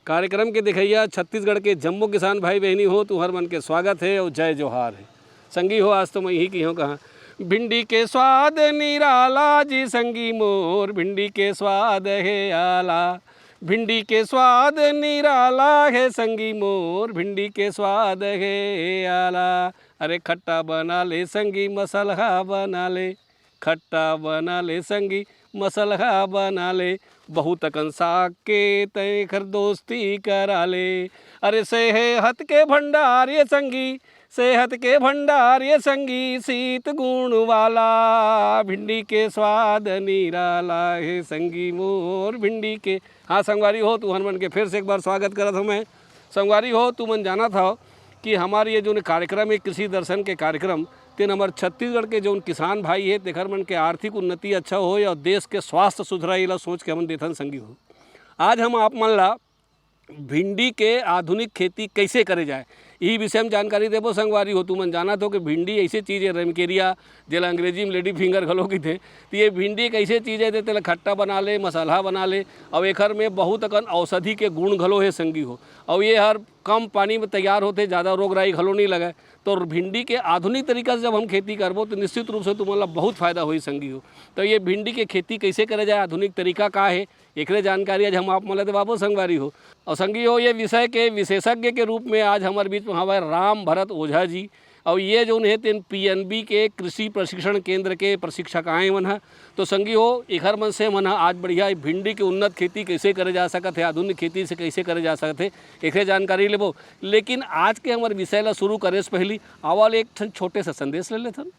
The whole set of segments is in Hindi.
कार्यक्रम के दिखैया छत्तीसगढ़ के जम्मू किसान भाई बहनी हो तो हर मन के स्वागत है और जय जोहार है। संगी हो आज तो मैं यही की हूँ कहाँ भिंडी के स्वाद निराला जी संगी मोर भिंडी के स्वाद है आला। भिंडी के स्वाद निराला है संगी मोर भिंडी के स्वाद है आला। अरे खट्टा बना ले संगी मसलहा बना ले, खट्टा बना ले संगी मसलहा बना ले, बहुत कंसा के तय खर दोस्ती करा ले। अरे सेहत के भंडार ये संगी, सेहत के भंडार ये संगी शीत गुण वाला। भिंडी के स्वाद निराला है संगी मोर भिंडी के। हाँ संगवारी हो तू हनुमान के फिर से एक बार स्वागत करत हूँ मैं। संगवारी हो तू मन जाना था कि हमारे ये जो कार्यक्रम है कृषि दर्शन के कार्यक्रम तेन हमारे छत्तीसगढ़ के जो किसान भाई है तेखर मन के आर्थिक उन्नति अच्छा हो और देश के स्वास्थ्य सुधराई ला सोच के हम देथन संगी हो। आज हम आप मन ला भिंडी के आधुनिक खेती कैसे करे जाए यही विषय में जानकारी देबो संगवारी हो। तुमन जाना तो कि भिंडी ऐसी चीज़ है रमकेरिया जेला अंग्रेजी में लेडी फिंगर घलो की थे। तो ये भिंडी एक ऐसी चीज़ है तेला खट्टा बना ले मसाला बना ले और एकर में बहुत अकन औषधि के गुण घलो है संगी हो। और ये हर कम पानी में तैयार होते, ज़्यादा रोग राई घलो नहीं लगे। तो भिंडी के आधुनिक तरीका से जब हम खेती करबो तो निश्चित रूप से तुम्हारा बहुत फायदा होई संगी हो। तो ये भिंडी के खेती कैसे करे जाए, आधुनिक तरीका का है एकरे जानकारी आज हम आप मन देवाबो संगवारी हो। और संगी हो ये विषय के विशेषज्ञ के रूप में आज हमारे बीच में हमारे राम भरत ओझा जी और ये जो है तेन PNB के कृषि प्रशिक्षण केंद्र के प्रशिक्षक आए मन है। तो संगी हो एकर मन से मन आज बढ़िया भिंडी के उन्नत खेती कैसे करे जा सकत है, आधुनिक खेती से कैसे करे जा सकत है एक जानकारी लेबो। लेकिन आज के हमारे विषय ला शुरू करे से पहले आवाल एक छोटे सा संदेश ले लेथन।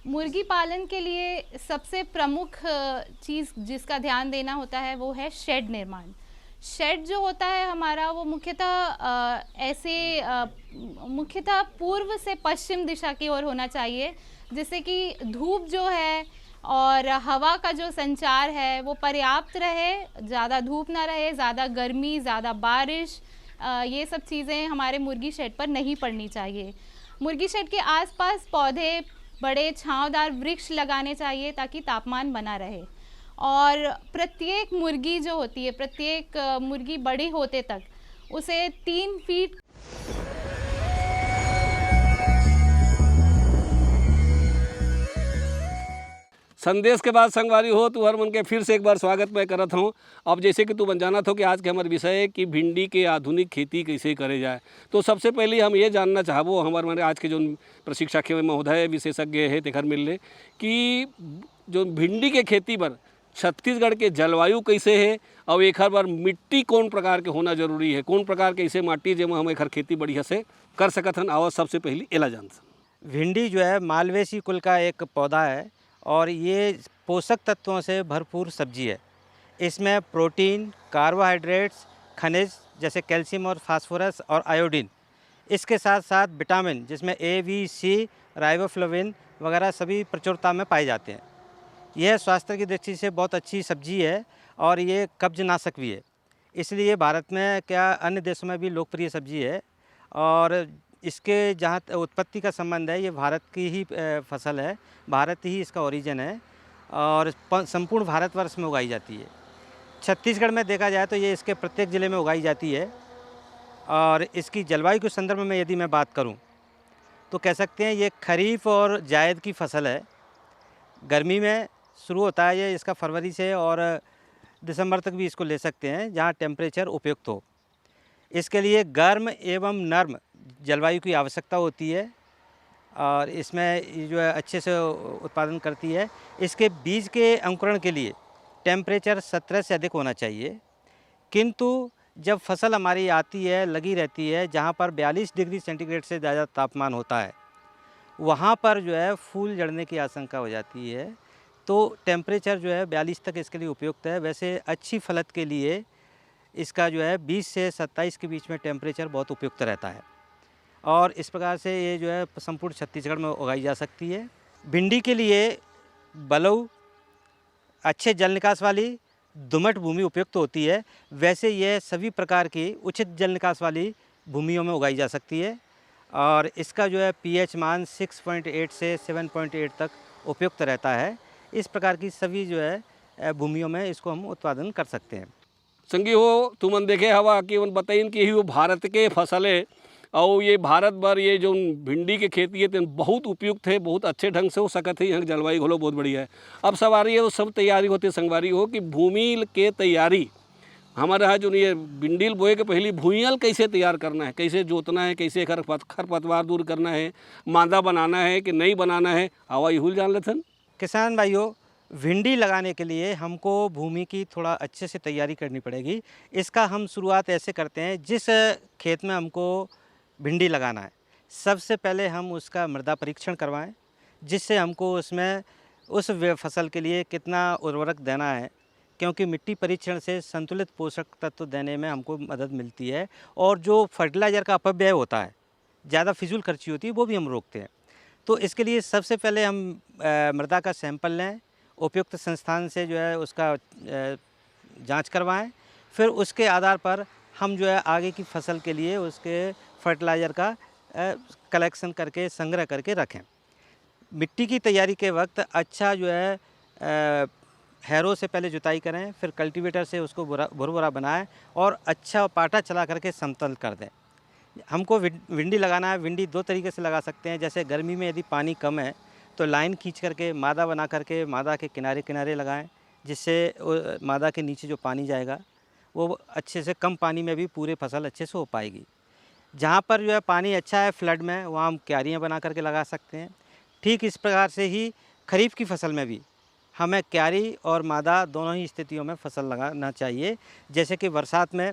मुर्गी पालन के लिए सबसे प्रमुख चीज़ जिसका ध्यान देना होता है वो है शेड निर्माण। शेड जो होता है हमारा वो मुख्यतः पूर्व से पश्चिम दिशा की ओर होना चाहिए, जिससे कि धूप जो है और हवा का जो संचार है वो पर्याप्त रहे, ज़्यादा धूप ना रहे, ज़्यादा गर्मी, ज़्यादा बारिश, ये सब चीज़ें हमारे मुर्गी शेड पर नहीं पड़नी चाहिए। मुर्गी शेड के आसपास पौधे, बड़े छांवदार वृक्ष लगाने चाहिए ताकि तापमान बना रहे। और प्रत्येक मुर्गी जो होती है, प्रत्येक मुर्गी बड़ी होते तक उसे 3 फीट संदेश के बाद संगवारी हो तू हर मन के फिर से एक बार स्वागत मैं करत हूँ। अब जैसे कि तू बन जाना था कि आज के हमारे विषय है कि भिंडी के आधुनिक खेती कैसे करे जाए। तो सबसे पहले हम ये जानना चाहबो हमारे मैंने आज के जो प्रशिक्षक है महोदय विशेषज्ञ है तेखर मिल ले कि जो भिंडी के खेती पर छत्तीसगढ़ के जलवायु कैसे है और एक बार मिट्टी कौन प्रकार के होना जरूरी है, कौन प्रकार के ऐसे माटी जेमा हम एक खेती बढ़िया से कर सकत हन। आवाज़ सबसे पहले एला जान। भिंडी जो है मालवेसी कुल का एक पौधा है और ये पोषक तत्वों से भरपूर सब्जी है। इसमें प्रोटीन, कार्बोहाइड्रेट्स, खनिज जैसे कैल्शियम और फास्फोरस और आयोडीन, इसके साथ साथ विटामिन जिसमें A, B, C, राइबोफ्लाविन वगैरह सभी प्रचुरता में पाए जाते हैं। यह स्वास्थ्य की दृष्टि से बहुत अच्छी सब्जी है और ये कब्जनाशक भी है, इसलिए भारत में क्या अन्य देशों में भी लोकप्रिय सब्जी है। और इसके जहाँ उत्पत्ति का संबंध है ये भारत की ही फसल है, भारत ही इसका ओरिजिन है और संपूर्ण भारतवर्ष में उगाई जाती है। छत्तीसगढ़ में देखा जाए तो ये इसके प्रत्येक ज़िले में उगाई जाती है। और इसकी जलवायु के संदर्भ में यदि मैं बात करूं तो कह सकते हैं ये खरीफ और जायद की फसल है। गर्मी में शुरू होता है ये इसका फरवरी से और दिसंबर तक भी इसको ले सकते हैं जहां टेम्परेचर उपयुक्त हो। इसके लिए गर्म एवं नर्म जलवायु की आवश्यकता होती है और इसमें जो है अच्छे से उत्पादन करती है। इसके बीज के अंकुरण के लिए टेम्परेचर 17 से अधिक होना चाहिए, किंतु जब फसल हमारी आती है, लगी रहती है, जहाँ पर 42 डिग्री सेंटीग्रेड से ज़्यादा तापमान होता है वहाँ पर जो है फूल जड़ने की आशंका हो जाती है। तो टेम्परेचर जो है 42 तक इसके लिए उपयुक्त है। वैसे अच्छी फलत के लिए इसका जो है 20 से 27 के बीच में टेम्परेचर बहुत उपयुक्त रहता है और इस प्रकार से ये जो है संपूर्ण छत्तीसगढ़ में उगाई जा सकती है। भिंडी के लिए बलऊ, अच्छे जल निकास वाली दोमट भूमि उपयुक्त होती है। वैसे ये सभी प्रकार की उचित जल निकास वाली भूमियों में उगाई जा सकती है और इसका जो है pH मान 6.8 से 7.8 तक उपयुक्त रहता है। इस प्रकार की सभी जो है भूमियों में इसको हम उत्पादन कर सकते हैं। संगी हो तुमन देखे हवा कि उन बताइन कि ही वो भारत के फसल है और ये भारत भर ये जो भिंडी के खेती है तो बहुत उपयुक्त है, बहुत अच्छे ढंग से हो सकत है। यहाँ की जलवायु घलो बहुत बढ़िया है। अब सवारी है वो सब तैयारी होती संगवारी हो कि भूमि के तैयारी हमारे यहाँ जो ये भिंडी बोए के पहली भूइयाल कैसे तैयार करना है, कैसे जोतना है, कैसे खरपतवार दूर करना है, मादा बनाना है कि नहीं बनाना है, हवा यहूल जान लेथन। किसान भाइयों, भिंडी लगाने के लिए हमको भूमि की थोड़ा अच्छे से तैयारी करनी पड़ेगी। इसका हम शुरुआत ऐसे करते हैं, जिस खेत में हमको भिंडी लगाना है सबसे पहले हम उसका मृदा परीक्षण करवाएं, जिससे हमको उसमें उस फसल के लिए कितना उर्वरक देना है, क्योंकि मिट्टी परीक्षण से संतुलित पोषक तत्व देने में हमको मदद मिलती है। और जो फर्टिलाइज़र का अपव्यय होता है, ज़्यादा फिजूल खर्ची होती है, वो भी हम रोकते हैं। तो इसके लिए सबसे पहले हम मृदा का सैंपल लें, उपयुक्त संस्थान से जो है उसका जांच करवाएं, फिर उसके आधार पर हम जो है आगे की फसल के लिए उसके फर्टिलाइज़र का कलेक्शन करके संग्रह करके रखें। मिट्टी की तैयारी के वक्त अच्छा जो है हैरो से पहले जुताई करें, फिर कल्टीवेटर से उसको भुरभुरा बनाएं और अच्छा पाटा चला करके समतल कर दें। हमको भिंडी लगाना है, भिंडी दो तरीके से लगा सकते हैं। जैसे गर्मी में यदि पानी कम है तो लाइन खींच करके मादा बना करके मादा के किनारे किनारे लगाएं, जिससे मादा के नीचे जो पानी जाएगा वो अच्छे से कम पानी में भी पूरे फसल अच्छे से हो पाएगी। जहाँ पर जो है पानी अच्छा है फ्लड में, वहाँ हम क्यारियाँ बना करके लगा सकते हैं। ठीक इस प्रकार से ही खरीफ की फसल में भी हमें क्यारी और मादा दोनों ही स्थितियों में फसल लगाना चाहिए। जैसे कि बरसात में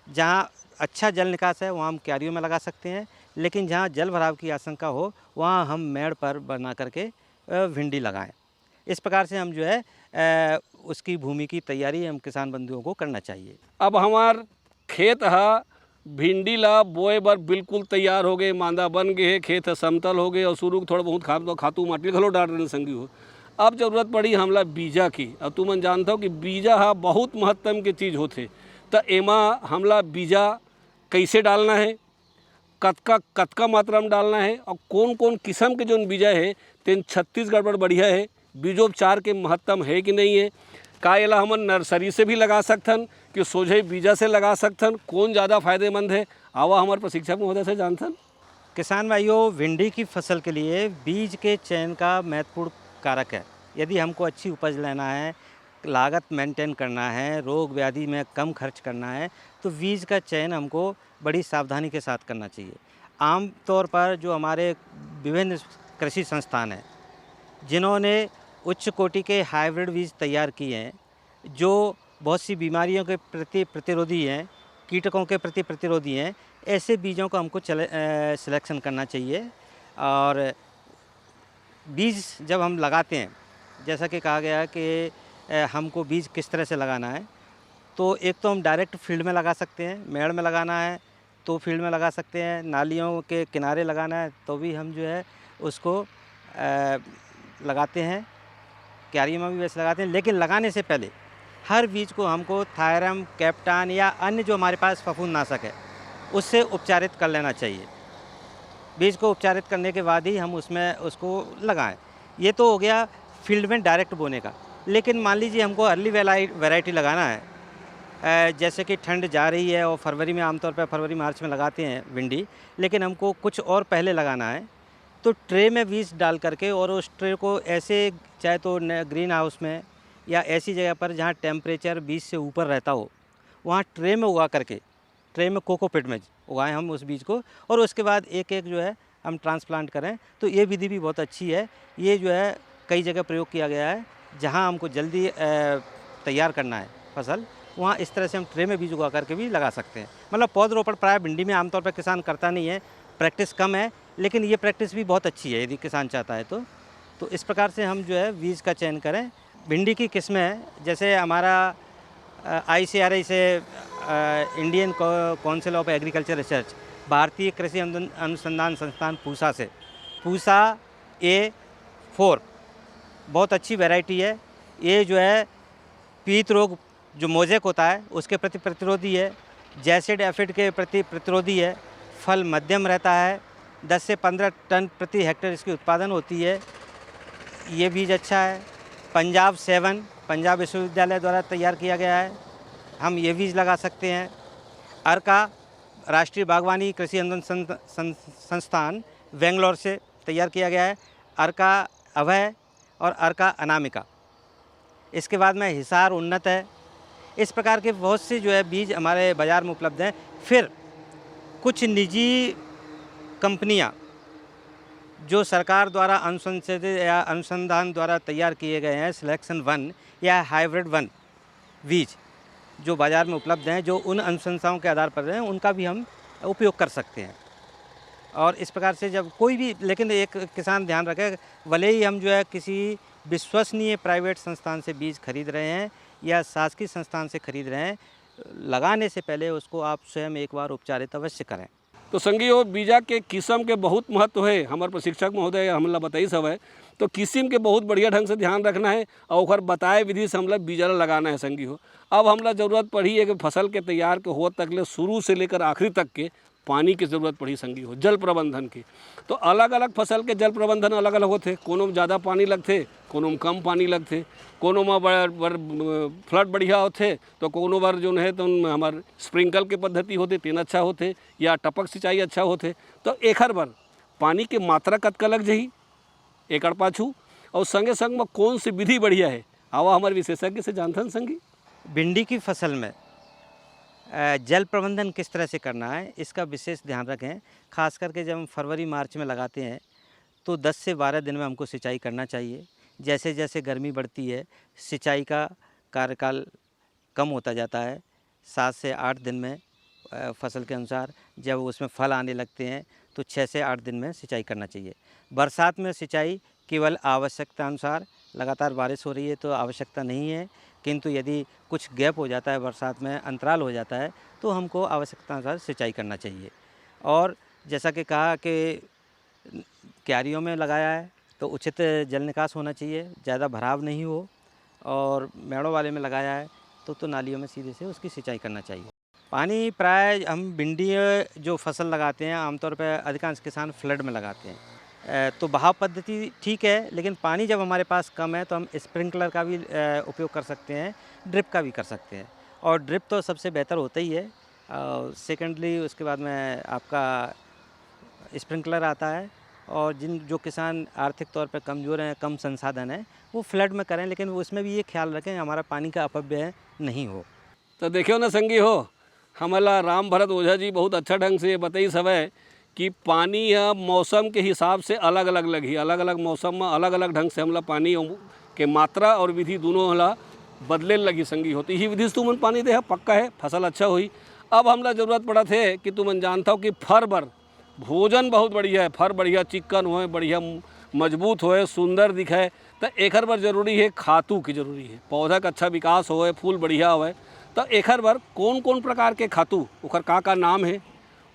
जहाँ अच्छा जल निकास है वहाँ हम क्यारियों में लगा सकते हैं, लेकिन जहाँ जल भराव की आशंका हो वहाँ हम मेड़ पर बना करके भिंडी लगाएं। इस प्रकार से हम जो है उसकी भूमि की तैयारी हम किसान बंधुओं को करना चाहिए। अब हमार खेत है भिंडी ला बोए बर बिल्कुल तैयार हो गए, मांदा बन गए, खेत समतल हो गए और शुरू थोड़ा बहुत खातू माटी घलो डाल रहे संगी हो। अब जरूरत पड़ी हमला बीजा की। अब तुमन जानता हो कि बीजा हा बहुत महत्तम के चीज़ होते, तो एमा हमला बीजा कैसे डालना है, कतका मात्रा में डालना है और कौन कौन किस्म के जो बीजा है तेन छत्तीसगढ़ पर बढ़िया है, बीजोपचार के महत्तम है कि नहीं है, का एला हमन नर्सरी से भी लगा सकथन कि सोझे बीजा से लगा सकथन, कौन ज़्यादा फायदेमंद है, आवा हमारे प्रशिक्षक महोदय से जानथन। किसान भाइयों, भिंडी की फसल के लिए बीज के चयन का महत्वपूर्ण कारक है। यदि हमको अच्छी उपज लेना है, लागत मेंटेन करना है, रोग व्याधि में कम खर्च करना है, तो बीज का चयन हमको बड़ी सावधानी के साथ करना चाहिए। आम तौर पर जो हमारे विभिन्न कृषि संस्थान हैं, जिन्होंने उच्च कोटि के हाइब्रिड बीज तैयार किए हैं, जो बहुत सी बीमारियों के प्रति प्रतिरोधी हैं, कीटकों के प्रति प्रतिरोधी हैं, ऐसे बीजों का हमको सिलेक्शन करना चाहिए। और बीज जब हम लगाते हैं, जैसा कि कहा गया है कि हमको बीज किस तरह से लगाना है, तो एक तो हम डायरेक्ट फील्ड में लगा सकते हैं, मेड़ में लगाना है तो फील्ड में लगा सकते हैं, नालियों के किनारे लगाना है तो भी हम जो है उसको लगाते हैं, क्यारी में भी वैसे लगाते हैं। लेकिन लगाने से पहले हर बीज को हमको थायरम, कैप्टान या अन्य जो हमारे पास फफूंदनाशक है उससे उपचारित कर लेना चाहिए। बीज को उपचारित करने के बाद ही हम उसमें उसको लगाएं। ये तो हो गया फील्ड में डायरेक्ट बोने का। लेकिन मान लीजिए हमको अर्ली वैरायटी लगाना है, जैसे कि ठंड जा रही है और फरवरी में आमतौर पर फरवरी मार्च में लगाते हैं भिंडी, लेकिन हमको कुछ और पहले लगाना है, तो ट्रे में बीज डाल करके और उस ट्रे को ऐसे चाहे तो ग्रीन हाउस में या ऐसी जगह पर जहाँ टेम्परेचर 20 से ऊपर रहता हो, वहाँ ट्रे में उगा करके, ट्रे में कोकोपीट में उगाएं हम उस बीज को, और उसके बाद एक एक जो है हम ट्रांसप्लांट करें। तो ये विधि भी बहुत अच्छी है। ये जो है कई जगह प्रयोग किया गया है, जहाँ हमको जल्दी तैयार करना है फसल, वहाँ इस तरह से हम ट्रे में बीज उगा करके भी लगा सकते हैं। मतलब पौधरोपण प्राय भिंडी में आमतौर पर किसान करता नहीं है, प्रैक्टिस कम है, लेकिन ये प्रैक्टिस भी बहुत अच्छी है यदि किसान चाहता है तो इस प्रकार से हम जो है बीज का चयन करें। भिंडी की किस्में जैसे हमारा ICRI से Indian council of agriculture research, भारतीय कृषि अनुसंधान संस्थान पूसा से पूसा A4 बहुत अच्छी वैरायटी है। ये जो है पीत रोग जो मोजेक होता है उसके प्रति प्रतिरोधी है, जैसिड एफिड के प्रति प्रतिरोधी है, फल मध्यम रहता है, 10 से 15 टन प्रति हेक्टेयर इसकी उत्पादन होती है। ये बीज अच्छा है। पंजाब 7 पंजाब विश्वविद्यालय द्वारा तैयार किया गया है, हम ये बीज लगा सकते हैं। अर्का राष्ट्रीय बागवानी कृषि अनुसंधान संस्थान बेंगलोर से तैयार किया गया है, अर्का अभय और अर्का अनामिका। इसके बाद में हिसार उन्नत है। इस प्रकार के बहुत से जो है बीज हमारे बाज़ार में उपलब्ध हैं। फिर कुछ निजी कंपनियां जो सरकार द्वारा अनुशंसित या अनुसंधान द्वारा तैयार किए गए हैं, सिलेक्शन 1 या हाइब्रिड 1 बीज जो बाज़ार में उपलब्ध हैं, जो उन अनुशंसाओं के आधार पर हैं, उनका भी हम उपयोग कर सकते हैं। और इस प्रकार से जब कोई भी, लेकिन एक किसान ध्यान रखे, भले ही हम जो है किसी विश्वसनीय प्राइवेट संस्थान से बीज खरीद रहे हैं या शासकीय संस्थान से खरीद रहे हैं, लगाने से पहले उसको आप स्वयं एक बार उपचारित अवश्य करें। तो संगियो बीजा के किस्म के बहुत महत्व है। हमारे प्रशिक्षक महोदय हमला बताई सब है, तो किस्म के बहुत बढ़िया ढंग से ध्यान रखना है और ओकर बताए विधि से हमला बीजा लगाना है। संगी हो, अब हमला ज़रूरत पड़ी है कि फसल के तैयार के हो तक ले शुरू से लेकर आखिरी तक के पानी की ज़रूरत पड़ी संगी हो, जल प्रबंधन की। तो अलग अलग फसल के जल प्रबंधन अलग अलग होते, कोनो में ज़्यादा पानी लगते, कोनो में कम पानी लगते, कोनो में फ्लड बढ़िया होते, तो कोनो बार जो है तो हमार स्प्रिंकल के पद्धति होते तेन अच्छा होते, या टपक सिंचाई अच्छा होते। तो एकर बार पानी के मात्रा कतका लग जाही एकड़ पाछू, और संगे संग में कौन सी विधि बढ़िया है, आवा हमारे विशेषज्ञ से जानथन संगी। भिंडी की फसल में जल प्रबंधन किस तरह से करना है, इसका विशेष ध्यान रखें। खास करके जब हम फरवरी मार्च में लगाते हैं तो 10 से 12 दिन में हमको सिंचाई करना चाहिए। जैसे जैसे गर्मी बढ़ती है, सिंचाई का कार्यकाल कम होता जाता है। 7 से 8 दिन में फसल के अनुसार जब उसमें फल आने लगते हैं तो 6 से 8 दिन में सिंचाई करना चाहिए। बरसात में सिंचाई केवल आवश्यकता अनुसार, लगातार बारिश हो रही है तो आवश्यकता नहीं है, किंतु यदि कुछ गैप हो जाता है, बरसात में अंतराल हो जाता है, तो हमको आवश्यकता अनुसार सिंचाई करना चाहिए। और जैसा कि कहा कि क्यारियों में लगाया है तो उचित जल निकास होना चाहिए, ज़्यादा भराव नहीं हो। और मेड़ों वाले में लगाया है तो नालियों में सीधे से उसकी सिंचाई करना चाहिए। पानी प्राय हम भिंडी जो फसल लगाते हैं आमतौर पर अधिकांश किसान फ्लड में लगाते हैं, तो बहाव पद्धति ठीक है, लेकिन पानी जब हमारे पास कम है तो हम स्प्रिंकलर का भी उपयोग कर सकते हैं, ड्रिप का भी कर सकते हैं। और ड्रिप तो सबसे बेहतर होता ही है। सेकेंडली उसके बाद में आपका स्प्रिंकलर आता है। और जो किसान आर्थिक तौर पर कमज़ोर हैं, कम संसाधन है, वो फ्लड में करें, लेकिन उसमें भी ये ख्याल रखें हमारा पानी का अपव्यय नहीं हो। तो देखियो ना संगी हो, हमारा राम भरत ओझा जी बहुत अच्छा ढंग से बताई सब है कि पानी या मौसम के हिसाब से अलग अलग लगी, अलग अलग मौसम में अलग अलग ढंग से हमला पानी के मात्रा और विधि दोनों हमला बदले लगी संगी होती ही विधि से तुमन पानी दे पक्का है, फसल अच्छा हुई। अब हमला ज़रूरत पड़ा थे कि तुमन जानता हो कि फर बर भोजन बहुत बढ़िया है, फर बढ़िया चिकन होए, बढ़िया मजबूत होए, सुंदर दिखे, तो एकर बर जरूरी है खातू की जरूरी है, पौधा का अच्छा विकास होए, फूल बढ़िया होए। तो एकर बर कौन कौन प्रकार के खातू, ओकर का नाम है,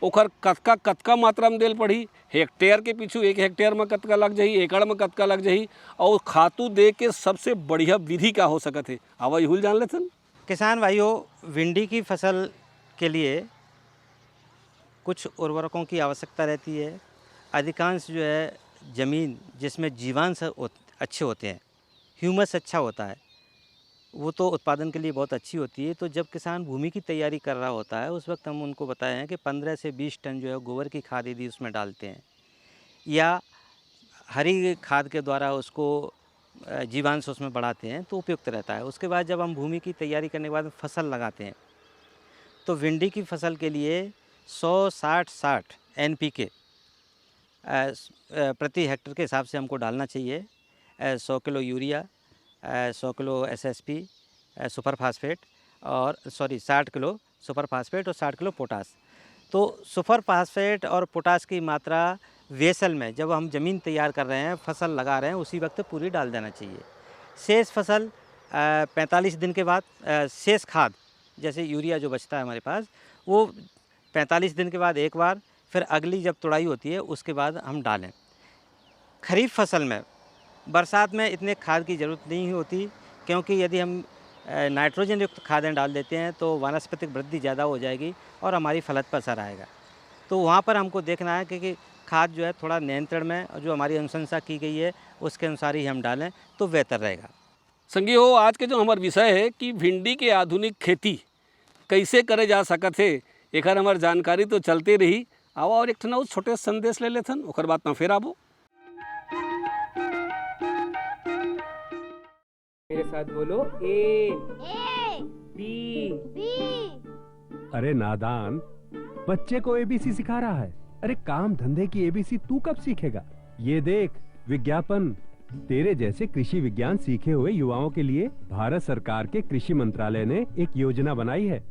ओकर कतका मात्रा में देल पड़ी, हेक्टेयर के पीछू 1 हेक्टेयर में कतका लग जाही, एकड़ में कतका लग जाही, और खातू दे के सबसे बढ़िया विधि क्या हो सकत है, आवा इहुल जान लेथन। किसान भाइयों, भिंडी की फसल के लिए कुछ उर्वरकों की आवश्यकता रहती है। अधिकांश जो है ज़मीन जिसमें जीवांश अच्छे होते हैं, ह्यूमस अच्छा होता है, वो तो उत्पादन के लिए बहुत अच्छी होती है। तो जब किसान भूमि की तैयारी कर रहा होता है उस वक्त हम उनको बताए हैं कि 15 से 20 टन जो है गोबर की खाद यदि उसमें डालते हैं या हरी खाद के द्वारा उसको जीवांश उसमें बढ़ाते हैं तो उपयुक्त रहता है। उसके बाद जब हम भूमि की तैयारी करने के बाद फसल लगाते हैं तो भिंडी की फसल के लिए 100-60-60 NPK प्रति हेक्टर के हिसाब से हमको डालना चाहिए। 100 kilo urea, 100 kilo SSP super phosphate, और 60 किलो सुपर फास्फेट और 60 किलो पोटास। तो सुपर फास्फेट और पोटास की मात्रा वेसल में जब हम ज़मीन तैयार कर रहे हैं, फसल लगा रहे हैं, उसी वक्त पूरी डाल देना चाहिए। शेष फसल 45 दिन के बाद शेष खाद जैसे यूरिया जो बचता है हमारे पास, वो 45 दिन के बाद एक बार, फिर अगली जब तुड़ाई होती है उसके बाद हम डालें। खरीफ फसल में बरसात में इतने खाद की ज़रूरत नहीं होती, क्योंकि यदि हम नाइट्रोजन युक्त खादें डाल देते हैं तो वानस्पतिक वृद्धि ज़्यादा हो जाएगी और हमारी फलत पर असर आएगा। तो वहाँ पर हमको देखना है कि खाद जो है थोड़ा नियंत्रण में, और जो हमारी अनुशंसा की गई है उसके अनुसार ही हम डालें तो बेहतर रहेगा। संगी हो, आज के जो हमार विषय है कि भिंडी के आधुनिक खेती कैसे करे जा सकत है, एकर हमार जानकारी तो चलते रही। आवा और एक ठना उस छोटे संदेश ले लेथन, ओकर बाद ना फिर आबो। मेरे साथ बोलो ए बी। अरे नादान, बच्चे को एबीसी सिखा रहा है। अरे काम धंधे की एबीसी तू कब सीखेगा? ये देख विज्ञापन। तेरे जैसे कृषि विज्ञान सीखे हुए युवाओं के लिए भारत सरकार के कृषि मंत्रालय ने एक योजना बनाई है,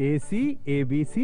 ACABC।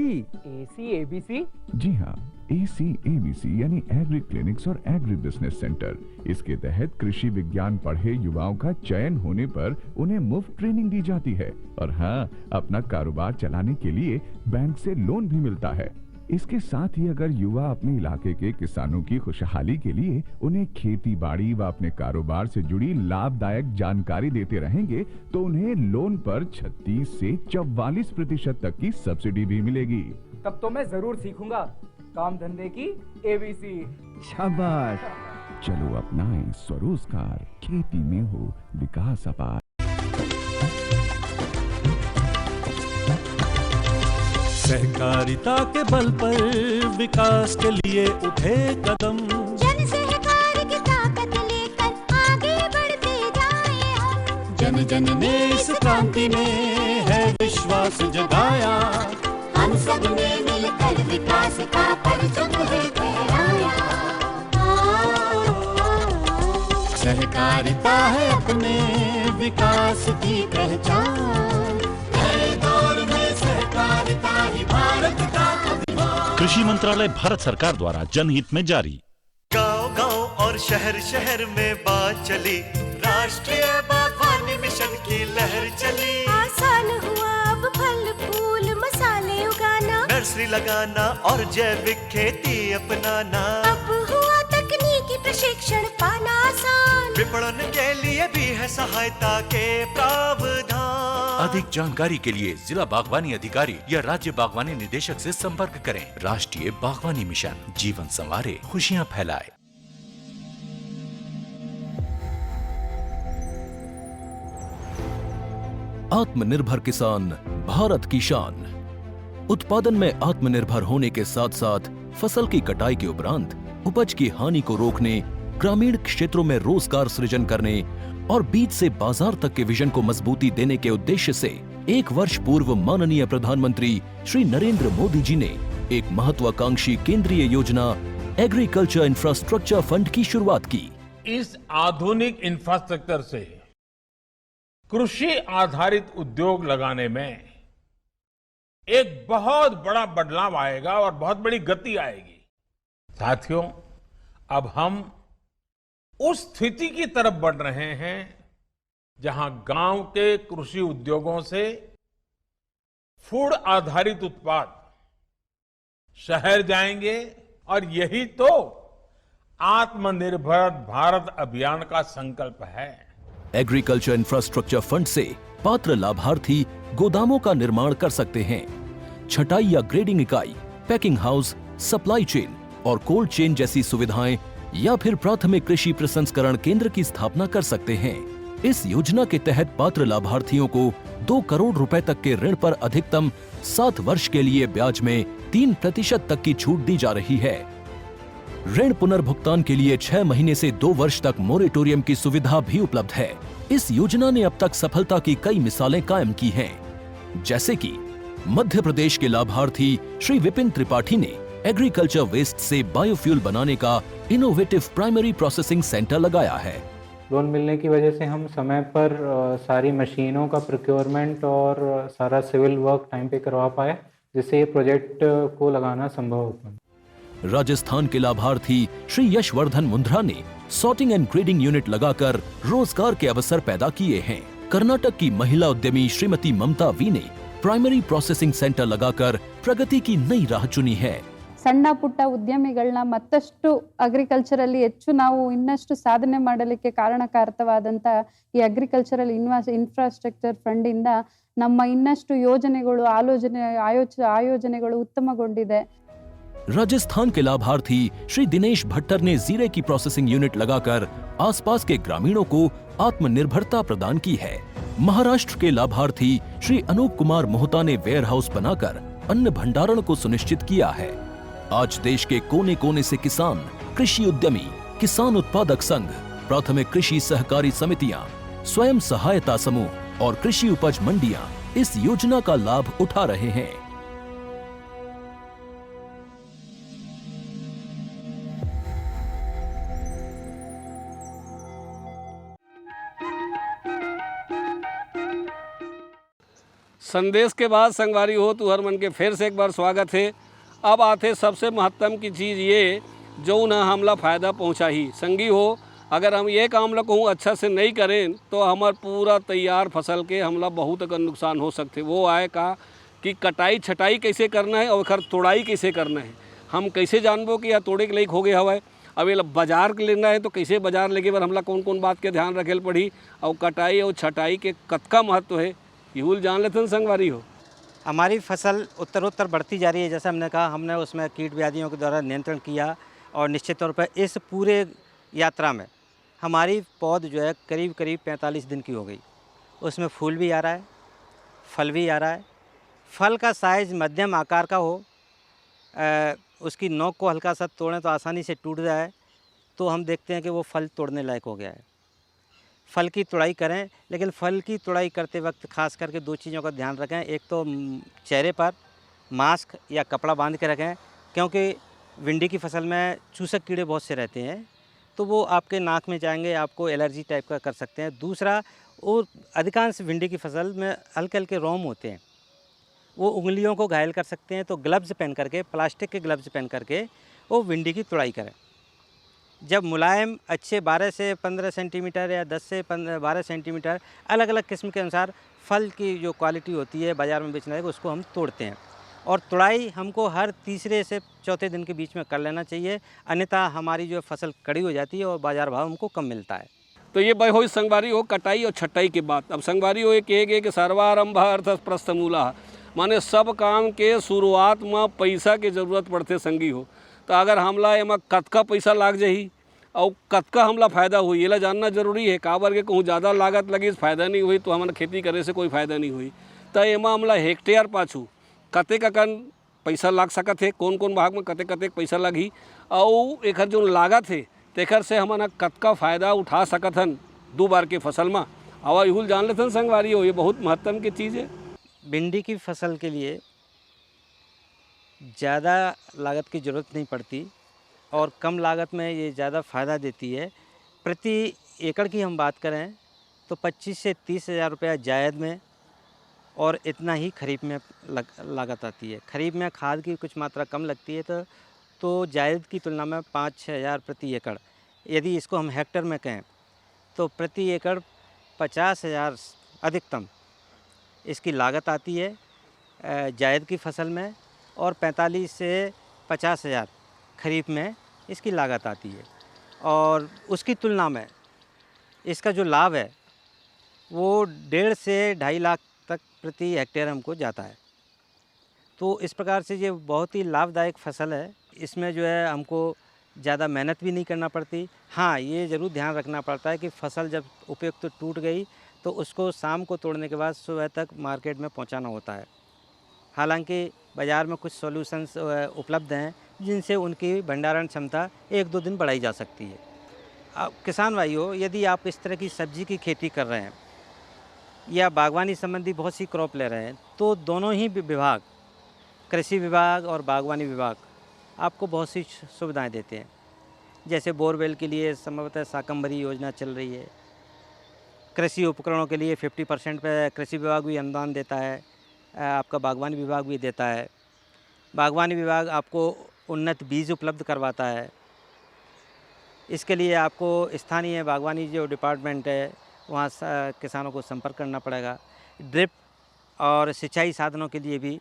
ACABC? जी हाँ, ACABC यानी एग्री क्लिनिक्स और एग्री बिजनेस सेंटर। इसके तहत कृषि विज्ञान पढ़े युवाओं का चयन होने पर उन्हें मुफ्त ट्रेनिंग दी जाती है और हाँ, अपना कारोबार चलाने के लिए बैंक से लोन भी मिलता है। इसके साथ ही अगर युवा अपने इलाके के किसानों की खुशहाली के लिए उन्हें खेती बाड़ी व अपने कारोबार से जुड़ी लाभदायक जानकारी देते रहेंगे तो उन्हें लोन पर 36 से 44% तक की सब्सिडी भी मिलेगी। तब तो मैं जरूर सीखूंगा काम धंधे की ABC। शाबाश, चलो अपनाएं स्वरोजगार, खेती में हो विकास अपार। सहकारिता के बल पर विकास के लिए उठे कदम, जन सहकार की ताकत लेकर आगे बढ़ते जाएं हम। जन जन ने इस क्रांति में है विश्वास जगाया, हम सब ने मिलकर विकास का परचम है फहराया। सहकारिता है अपने विकास की पहचान, नए दौर में सहकारिता ही भारत का अभिमान। कृषि मंत्रालय भारत सरकार द्वारा जनहित में जारी। गांव-गांव और शहर-शहर में बात चली, राष्ट्रीय बागवानी मिशन की लहर चली। आसान हुआ अब फल फूल मसाले उगाना, नर्सरी लगाना और जैविक खेती अपनाना। अब हुआ तकनीकी प्रशिक्षण पाना आसान, विपणन के लिए भी है सहायता के प्रावधान। अधिक जानकारी के लिए जिला बागवानी अधिकारी या राज्य बागवानी निदेशक से संपर्क करें। राष्ट्रीय बागवानी मिशन, जीवन संवारे, खुशियां फैलाए। आत्मनिर्भर किसान भारत की शान। उत्पादन में आत्मनिर्भर होने के साथ साथ फसल की कटाई के उपरांत उपज की हानि को रोकने, ग्रामीण क्षेत्रों में रोजगार सृजन करने और बीज से बाजार तक के विजन को मजबूती देने के उद्देश्य से 1 वर्ष पूर्व माननीय प्रधानमंत्री श्री नरेंद्र मोदी जी ने एक महत्वाकांक्षी केंद्रीय योजना एग्रीकल्चर इंफ्रास्ट्रक्चर फंड की शुरुआत की। इस आधुनिक इंफ्रास्ट्रक्चर से कृषि आधारित उद्योग लगाने में एक बहुत बड़ा बदलाव आएगा और बहुत बड़ी गति आएगी। साथियों, अब हम उस स्थिति की तरफ बढ़ रहे हैं जहां गांव के कृषि उद्योगों से फूड आधारित उत्पाद शहर जाएंगे और यही तो आत्मनिर्भर भारत अभियान का संकल्प है। एग्रीकल्चर इंफ्रास्ट्रक्चर फंड से पात्र लाभार्थी गोदामों का निर्माण कर सकते हैं, छटाई या ग्रेडिंग इकाई, पैकिंग हाउस, सप्लाई चेन और कोल्ड चेन जैसी सुविधाएं या फिर प्राथमिक कृषि प्रसंस्करण केंद्र की स्थापना कर सकते हैं। इस योजना के तहत पात्र लाभार्थियों को 2 करोड़ रुपए तक के ऋण पर अधिकतम 7 वर्ष के लिए ब्याज में 3% तक की छूट दी जा रही है। ऋण पुनर्भुगतान के लिए 6 महीने से 2 वर्ष तक मोरेटोरियम की सुविधा भी उपलब्ध है। इस योजना ने अब तक सफलता की कई मिसालें कायम की हैं, जैसे कि मध्य प्रदेश के लाभार्थी श्री विपिन त्रिपाठी ने एग्रीकल्चर वेस्ट से बायोफ्यूल बनाने का इनोवेटिव प्राइमरी प्रोसेसिंग सेंटर लगाया है। लोन मिलने की वजह से हम समय पर सारी मशीनों का प्रोक्योरमेंट और सारा सिविल वर्क टाइम पे करवा पाए, जिससे ये प्रोजेक्ट को लगाना संभव हो पाया। राजस्थान के लाभार्थी श्री यशवर्धन मुंद्रा ने सॉर्टिंग एंड ग्रेडिंग यूनिट लगाकर रोजगार के अवसर पैदा किए हैं। कर्नाटक की महिला उद्यमी श्रीमती ममता वी ने प्राइमरी प्रोसेसिंग सेंटर लगाकर प्रगति की नई राह चुनी है। ಸಣ್ಣ ಪುಟ್ಟ ಉದ್ಯಮಿಗಳನ್ನ ಮತ್ತಷ್ಟು ಅಗ್ರಿಕಲ್ಚರಲ್ಲಿ ಹೆಚ್ಚು ನಾವು ಇನ್ನಷ್ಟು ಸಾಧನೆ ಮಾಡಲಿಕ್ಕೆ ಕಾರಣಕಾರಕವಾದಂತ ಈ ಅಗ್ರಿಕಲ್ಚರಲ್ ಇನ್ಫ್ರಾಸ್ಟ್ರಕ್ಚರ್ ಫಂಡ್ ಇಂದ ನಮ್ಮ ಇನ್ನಷ್ಟು ಯೋಜನೆಗಳು ಆಯೋಜನೆಗಳು ಉತ್ತಮಗೊಂಡಿದೆ। राजस्थान के लाभार्थी श्री दिनेश भट्टर ने जीरे की प्रोसेसिंग यूनिट लगाकर आसपास के ग्रामीणों को आत्मनिर्भरता प्रदान की है। महाराष्ट्र के लाभार्थी श्री अनूप कुमार मोहता ने वेयर हाउस बनाकर अन्न भंडारण को सुनिश्चित किया है। आज देश के कोने कोने से किसान, कृषि उद्यमी, किसान उत्पादक संघ, प्राथमिक कृषि सहकारी समितियां, स्वयं सहायता समूह और कृषि उपज मंडियां इस योजना का लाभ उठा रहे हैं। संदेश के बाद संगवारी हो तू हर मन के फिर से एक बार स्वागत है। अब आते सबसे महत्तम की चीज़ ये जो न हमला फ़ायदा पहुँचा ही संगी हो, अगर हम ये काम ला कहूँ अच्छा से नहीं करें तो हमार पूरा तैयार फसल के हमला बहुत अगर नुकसान हो सकते। वो आए का कि कटाई छटाई कैसे करना है और खर तोड़ाई कैसे करना है। हम कैसे जानबो कि यह तोड़े के लायक हो गया हवा। अब ये बाजार के लेना है तो कैसे बाजार लेके बार हमला कौन कौन बात के ध्यान रखे पड़ी और कटाई और छटाई के कतका महत्व है यूल जान लेते हैं संगवारी हो। हमारी फसल उत्तरोत्तर बढ़ती जा रही है। जैसा हमने कहा, हमने उसमें कीट व्याधियों के द्वारा नियंत्रण किया और निश्चित तौर पर इस पूरे यात्रा में हमारी पौध जो है करीब करीब 45 दिन की हो गई। उसमें फूल भी आ रहा है, फल भी आ रहा है। फल का साइज़ मध्यम आकार का हो, उसकी नोक को हल्का सा तोड़ें तो आसानी से टूट जाए, तो हम देखते हैं कि वो फल तोड़ने लायक हो गया है। फल की तुड़ाई करें, लेकिन फल की तुड़ाई करते वक्त खास करके दो चीज़ों का ध्यान रखें। एक तो चेहरे पर मास्क या कपड़ा बांध के रखें, क्योंकि भिंडी की फसल में चूसक कीड़े बहुत से रहते हैं, तो वो आपके नाक में जाएंगे, आपको एलर्जी टाइप का कर सकते हैं। दूसरा, वो अधिकांश भिंडी की फसल में हल्के हल्के रोम होते हैं, वो उंगलियों को घायल कर सकते हैं। तो ग्लव्स पहन करके, प्लास्टिक के ग्लव्स पहन करके वो भिंडी की तुड़ाई करें। जब मुलायम अच्छे 12 से 15 सेंटीमीटर या 10 से 12 सेंटीमीटर अलग अलग किस्म के अनुसार फल की जो क्वालिटी होती है बाज़ार में बेचने लायक, उसको हम तोड़ते हैं। और तुड़ाई हमको हर तीसरे से चौथे दिन के बीच में कर लेना चाहिए, अन्यथा हमारी जो फसल कड़ी हो जाती है और बाज़ार भाव हमको कम मिलता है। तो ये भाई हो संगवारी हो कटाई और छटाई के बाद। अब संगवारी हो एक कहे कि सर्वारंभ अर्थ प्रस्थमूला, माने सब काम के शुरुआत में पैसा के जरूरत पड़ते संगी हो। तो अगर हमला एमा कतका पैसा लाग जाही और कतका हमला फ़ायदा हुई, ये ला जानना जरूरी है। काबर के कहूँ ज़्यादा लागत लगी फ़ायदा नहीं हुई तो हमारा खेती करे से कोई फ़ायदा नहीं हुई। तो एमा हमला हेक्टेयर पाछू कतेक अकन पैसा लाग सकत है, कौन कौन भाग में कतेक कतेक पैसा लगी और एक जो लागत है तेकर से हमारा कतका फ़ायदा उठा सकत हन दो बार के फसल में। आवा यूल जान लेते हैं संगवारी हो, ये बहुत महत्व की चीज़ है। भिंडी की फसल के लिए ज़्यादा लागत की ज़रूरत नहीं पड़ती और कम लागत में ये ज़्यादा फ़ायदा देती है। प्रति एकड़ की हम बात करें तो 25 से 30 हज़ार रुपया जायद में और इतना ही खरीफ में लागत आती है। खरीफ में खाद की कुछ मात्रा कम लगती है तो जायद की तुलना में 5-6 हज़ार प्रति एकड़। यदि इसको हम हेक्टर में कहें तो प्रति एकड़ 50 हज़ार अधिकतम इसकी लागत आती है जायद की फसल में, और 45 से 50 हज़ार खरीफ में इसकी लागत आती है। और उसकी तुलना में इसका जो लाभ है वो 1.5 से 2.5 लाख तक प्रति हेक्टेयर हमको जाता है। तो इस प्रकार से ये बहुत ही लाभदायक फसल है। इसमें जो है हमको ज़्यादा मेहनत भी नहीं करना पड़ती। हाँ, ये ज़रूर ध्यान रखना पड़ता है कि फसल जब उपयुक्त तो टूट गई तो उसको शाम को तोड़ने के बाद सुबह तक मार्केट में पहुंचाना होता है। हालांकि बाज़ार में कुछ सॉल्यूशंस उपलब्ध हैं जिनसे उनकी भंडारण क्षमता 1-2 दिन बढ़ाई जा सकती है। अब किसान भाइयों, यदि आप इस तरह की सब्जी की खेती कर रहे हैं या बागवानी संबंधी बहुत सी क्रॉप ले रहे हैं तो दोनों ही विभाग, कृषि विभाग और बागवानी विभाग, आपको बहुत सी सुविधाएं देते हैं। जैसे बोरवेल के लिए संभवतः शाकंभरी योजना चल रही है। कृषि उपकरणों के लिए 50% पे कृषि विभाग भी अनुदान देता है, आपका बागवानी विभाग भी देता है। बागवानी विभाग आपको उन्नत बीज उपलब्ध करवाता है। इसके लिए आपको स्थानीय बागवानी जो डिपार्टमेंट है वहाँ किसानों को संपर्क करना पड़ेगा। ड्रिप और सिंचाई साधनों के लिए भी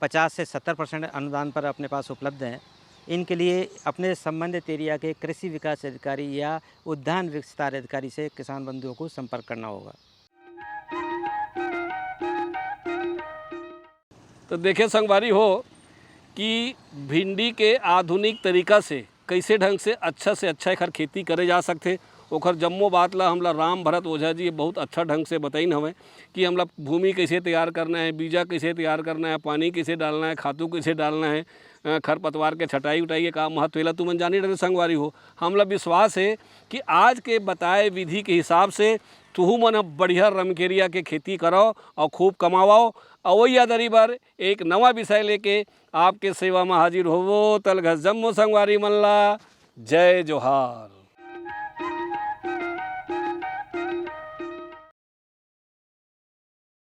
50 से 70% अनुदान पर अपने पास उपलब्ध हैं। इनके लिए अपने संबंधित एरिया के कृषि विकास अधिकारी या उद्यान विस्तार अधिकारी से किसान बंधुओं को संपर्क करना होगा। तो देखे संगवारी हो कि भिंडी के आधुनिक तरीका से कैसे ढंग से अच्छा एखर खेती करे जा सकते। ओखर जम्मो बात ला हमला राम भरत ओझा जी बहुत अच्छा ढंग से बताइन हमें कि हमला भूमि कैसे तैयार करना है, बीजा कैसे तैयार करना है, पानी कैसे डालना है, खातू कैसे डालना है, खरपतवार के छटाई उटाई के का महत्व है तुमन जानी रहे संगवारी हो। हमला विश्वास है कि आज के बताए विधि के हिसाब से तुहू मन बढ़िया रमकेरिया के खेती करो और खूब कमाओ। और वही आदरी बार एक नवा विषय लेके आपके सेवा में हाजिर होवो। तलघस जम्मो संगवारी मन ला जय जोहार।